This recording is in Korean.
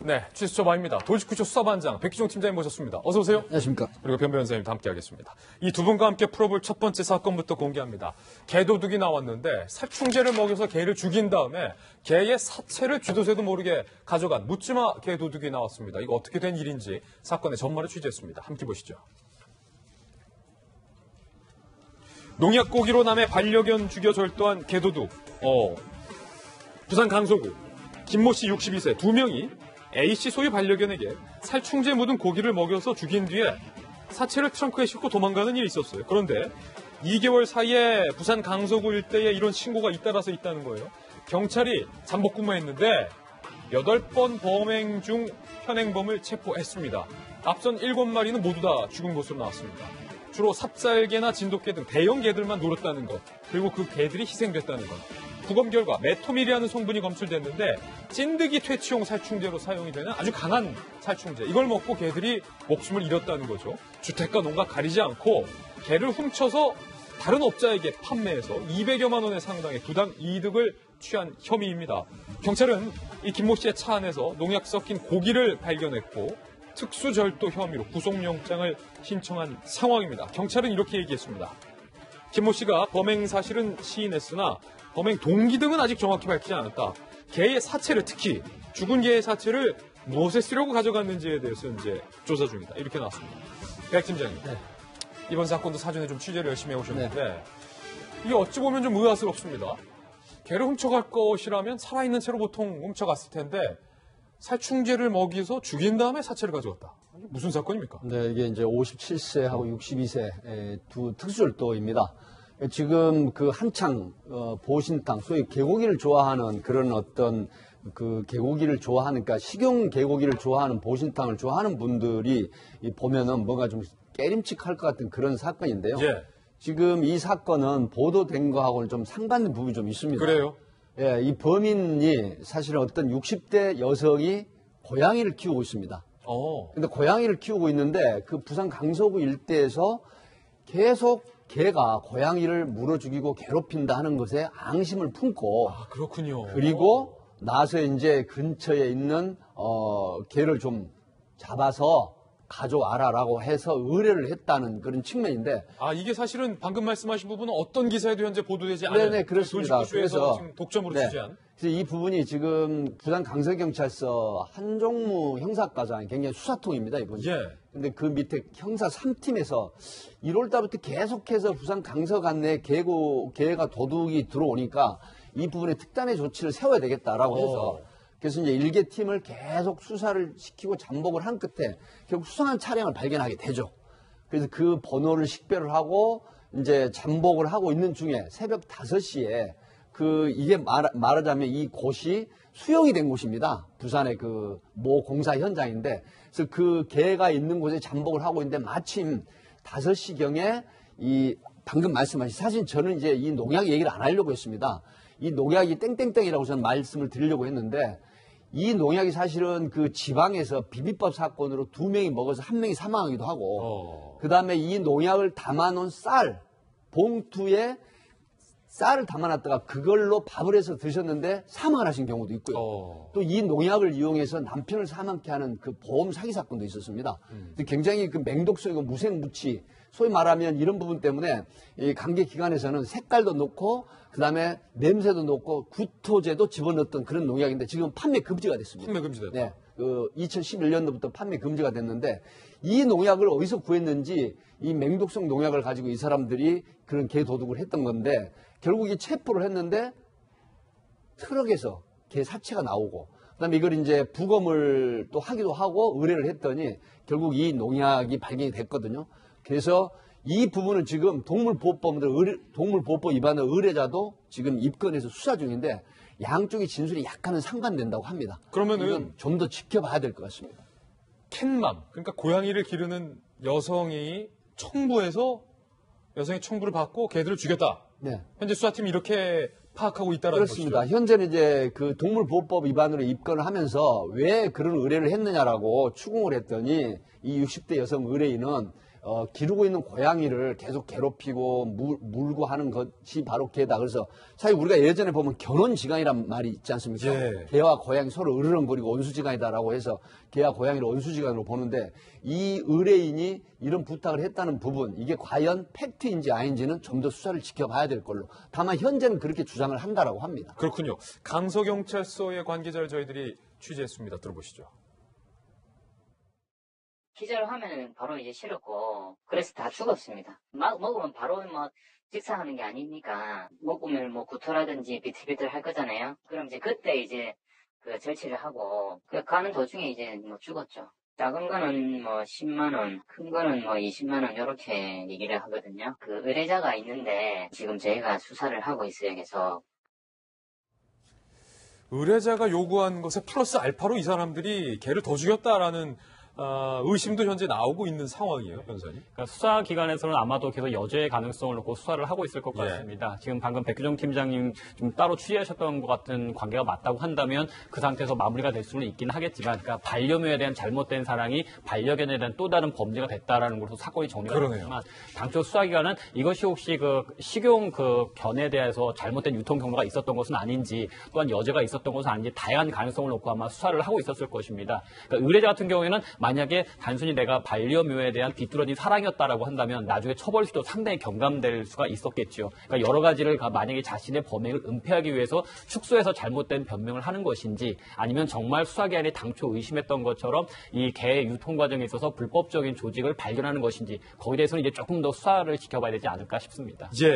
네, 취수처방입니다. 도지구쇼 수사반장 백기종 팀장님 모셨습니다. 어서 오세요. 안녕하십니까. 그리고 변 변호사님도 함께하겠습니다. 이 두 분과 함께 풀어볼 첫 번째 사건부터 공개합니다. 개도둑이 나왔는데 살충제를 먹여서 개를 죽인 다음에 개의 사체를 쥐도새도 모르게 가져간 묻지마 개도둑이 나왔습니다. 이거 어떻게 된 일인지 사건의 전말을 취재했습니다. 함께 보시죠. 농약고기로 남의 반려견 죽여 절도한 개도둑. 부산 강서구 김모 씨 62세 두 명이 A씨 소유 반려견에게 살충제 묻은 고기를 먹여서 죽인 뒤에 사체를 트렁크에 싣고 도망가는 일이 있었어요. 그런데 2개월 사이에 부산 강서구 일대에 이런 신고가 잇따라서 있다는 거예요. 경찰이 잠복근무했는데 8번 범행 중 현행범을 체포했습니다. 앞선 7마리는 모두 다 죽은 것으로 나왔습니다. 주로 삽살개나 진돗개 등 대형 개들만 노렸다는 것, 그리고 그 개들이 희생됐다는 것. 부검 결과 메토밀이라는 성분이 검출됐는데 찐득이 퇴치용 살충제로 사용이 되는 아주 강한 살충제. 이걸 먹고 개들이 목숨을 잃었다는 거죠. 주택과 농가 가리지 않고 개를 훔쳐서 다른 업자에게 판매해서 200여만 원에 상당의 부당 이득을 취한 혐의입니다. 경찰은 이 김모 씨의 차 안에서 농약 섞인 고기를 발견했고 특수절도 혐의로 구속영장을 신청한 상황입니다. 경찰은 이렇게 얘기했습니다. 김모 씨가 범행 사실은 시인했으나 범행 동기 등은 아직 정확히 밝히지 않았다. 개의 사체를, 특히 죽은 개의 사체를 무엇에 쓰려고 가져갔는지에 대해서 이제 조사 중이다. 이렇게 나왔습니다. 백 팀장님, 네. 이번 사건도 사전에 좀 취재를 열심히 해오셨는데 이게 어찌 보면 좀 의아스럽습니다. 개를 훔쳐갈 것이라면 살아있는 채로 보통 훔쳐갔을 텐데 살충제를 먹여서 죽인 다음에 사체를 가져갔다. 무슨 사건입니까? 네, 이게 이제 57세하고 62세 두 특수절도입니다. 지금 그 한창 보신탕, 소위 개고기를 좋아하는 그런 어떤 그 개고기를 좋아하니까 식용 개고기를 좋아하는 보신탕을 좋아하는 분들이 보면은 뭔가 좀 깨림칙할 것 같은 그런 사건인데요. 예. 지금 이 사건은 보도된 거하고는 좀 상반된 부분이 좀 있습니다. 그래요? 예, 이 범인이 사실은 어떤 60대 여성이 고양이를 키우고 있습니다. 근데 고양이를 키우고 있는데 그 부산 강서구 일대에서 계속 개가 고양이를 물어 죽이고 괴롭힌다 하는 것에 앙심을 품고 그렇군요. 그리고 나서 이제 근처에 있는 개를 좀 잡아서 가져와라라고 해서 의뢰를 했다는 그런 측면인데 이게 사실은 방금 말씀하신 부분은 어떤 기사에도 현재 보도되지 않은 네네 그렇습니다. 그래서 지금 독점으로 취재한 그래서 이 부분이 지금 부산 강서경찰서 한종무 형사과장이 굉장히 수사통입니다, 이분이. 예. 근데 그 밑에 형사 3팀에서 1월 달부터 계속해서 부산 강서간 내 개가 도둑이 들어오니까 이 부분에 특단의 조치를 세워야 되겠다라고 해서 그래서 이제 일개 팀을 계속 수사를 시키고 잠복을 한 끝에 결국 수상한 차량을 발견하게 되죠. 그래서 그 번호를 식별을 하고 이제 잠복을 하고 있는 중에 새벽 5시에 이게 말하자면 이 곳이 수용이 된 곳입니다. 부산의 그 모 공사 현장인데, 그래서 그 개가 있는 곳에 잠복을 하고 있는데 마침 5시경에 방금 말씀하신, 사실 저는 이제 이 농약 얘기를 안 하려고 했습니다. 이 농약이 땡땡땡이라고 저는 말씀을 드리려고 했는데, 이 농약이 사실은 그 지방에서 비비법 사건으로 2명이 먹어서 1명이 사망하기도 하고, 그 다음에 이 농약을 담아놓은 봉투에 쌀을 담아놨다가 그걸로 밥을 해서 드셨는데 사망을 하신 경우도 있고요. 또 이 농약을 이용해서 남편을 사망케 하는 그 보험 사기 사건도 있었습니다. 굉장히 그 맹독성이고 무색무취, 소위 말하면 이런 부분 때문에 이 관계기관에서는 색깔도 넣고 그다음에 냄새도 넣고 구토제도 집어넣었던 그런 농약인데 지금 판매 금지가 됐습니다. 판매 금지됐다. 네, 2011년도부터 판매 금지가 됐는데 이 농약을 어디서 구했는지 이 맹독성 농약을 가지고 이 사람들이 그런 개 도둑을 했던 건데 결국 이 체포를 했는데 트럭에서 개 사체가 나오고 그다음에 이걸 이제 부검을 또 하기도 하고 의뢰를 했더니 결국 이 농약이 발견이 됐거든요. 그래서 이 부분은 지금 동물보호법 위반의 의뢰자도 지금 입건해서 수사 중인데 양쪽의 진술이 약간은 상반된다고 합니다. 그러면은 좀 더 지켜봐야 될 것 같습니다. 캣맘, 그러니까 고양이를 기르는 여성이 청부해서 여성의 청부를 받고 개들을 죽였다. 네. 현재 수사팀이 이렇게 파악하고 있다라는 그렇습니다. 것이죠. 현재는 이제 그 동물보호법 위반으로 입건을 하면서 왜 그런 의뢰를 했느냐라고 추궁을 했더니 이 60대 여성 의뢰인은 기르고 있는 고양이를 계속 괴롭히고 물고 하는 것이 바로 개다. 그래서 사실 우리가 예전에 보면 견원지간이란 말이 있지 않습니까? 예. 개와 고양이 서로 으르렁거리고 원수지간이다라고 해서 개와 고양이를 원수지간으로 보는데 이 의뢰인이 이런 부탁을 했다는 부분 이게 과연 팩트인지 아닌지는 좀 더 수사를 지켜봐야 될 걸로. 다만 현재는 그렇게 주장을 한다라고 합니다. 그렇군요. 강서경찰서의 관계자를 저희들이 취재했습니다. 들어보시죠. 기절을 하면은 바로 이제 실었고, 그래서 다 죽었습니다. 막 먹으면 바로 뭐 직사하는 게 아니니까, 먹으면 뭐 구토라든지 비틀비틀 할 거잖아요. 그럼 이제 그때 이제 그 절취를 하고, 그 가는 도중에 이제 뭐 죽었죠. 작은 거는 뭐 10만원, 큰 거는 뭐 20만원, 요렇게 얘기를 하거든요. 그 의뢰자가 있는데, 지금 저희가 수사를 하고 있어요, 계속. 의뢰자가 요구한 것에 플러스 알파로 이 사람들이 개를 더 죽였다라는 의심도 현재 나오고 있는 상황이에요, 변호사님. 그러니까 수사기관에서는 아마도 계속 여죄의 가능성을 놓고 수사를 하고 있을 것 예. 같습니다. 지금 방금 백규정 팀장님 좀 따로 취재하셨던 것 같은 관계가 맞다고 한다면 그 상태에서 마무리가 될 수는 있긴 하겠지만, 그러니까 반려묘에 대한 잘못된 사랑이 반려견에 대한 또 다른 범죄가 됐다라는 것으로 사건이 정리가 그러네요. 됐지만, 당초 수사기관은 이것이 혹시 그 식용 그 견에 대해서 잘못된 유통 경로가 있었던 것은 아닌지, 또한 여죄가 있었던 것은 아닌지 다양한 가능성을 놓고 아마 수사를 하고 있었을 것입니다. 그러니까 의뢰자 같은 경우에는 만약에 단순히 내가 반려묘에 대한 비뚤어진 사랑이었다라고 한다면 나중에 처벌수도 상당히 경감될 수가 있었겠죠. 그러니까 여러 가지를 만약에 자신의 범행을 은폐하기 위해서 축소해서 잘못된 변명을 하는 것인지, 아니면 정말 수사기관이 당초 의심했던 것처럼 이 개 유통 과정에 있어서 불법적인 조직을 발견하는 것인지, 거기에 대해서는 이제 조금 더 수사를 지켜봐야 되지 않을까 싶습니다. 예.